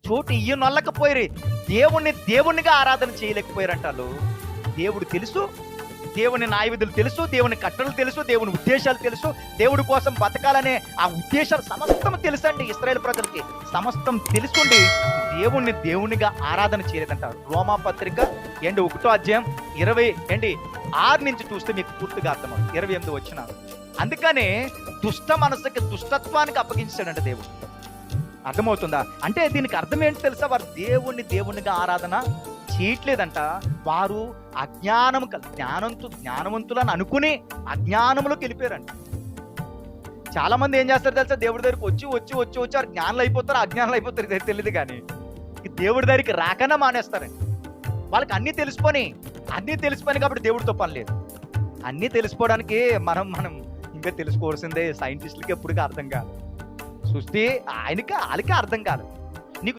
చోటు ఇయ్యనొల్లకపోయి దేవుణ్ణిగా ఆరాధన చేయలేకపోయారంట వాళ్ళు. దేవుడు తెలుసు, దేవుని న్యాయవిధులు తెలుసు, దేవుని కట్టడలు తెలుసు, దేవుని ఉద్దేశాలు తెలుసు, దేవుడి కోసం బతకాలనే ఆ ఉద్దేశాలు సమస్తం తెలుసండి. ఇశ్రాయేలు ప్రజలకి సమస్తం తెలుసుండి దేవునిగా ఆరాధన చేయలేదంట. రోమా పత్రిక 1వ అధ్యాయం 6 నుంచి చూస్తే మీకు పూర్తిగా అర్థమవుతుంది. 28 వచ్చిన. అందుకనే దుష్ట మనసుకి, దుష్టత్వానికి అప్పగించాడంట దేవుడు. అర్థమవుతుందా? అంటే దీనికి అర్థం ఏంటి తెలుసా? వారు దేవునిగా ఆరాధన చేయట్లేదంట. వారు జ్ఞానవంతులని అనుకుని అజ్ఞానంలోకి వెళ్ళిపోయారంట. చాలా మంది ఏం చేస్తారు తెలుసా? దేవుడి దగ్గరికి వచ్చి వారు జ్ఞానులు అయిపోతారు, అజ్ఞానులు అయిపోతారు, ఇది తెలియదు. కానీ దేవుడి దగ్గరికి రాకన్నా మానేస్తారండి. వాళ్ళకి అన్నీ తెలిసిపోయి కాబట్టి దేవుడితో పని లేదు. అన్నీ తెలిసిపోవడానికి మనం ఇంకా తెలుసుకోవాల్సిందే. సైంటిస్టులకి ఎప్పటికీ అర్థం కాదు, సృష్టి వాళ్ళకి అర్థం కాదు.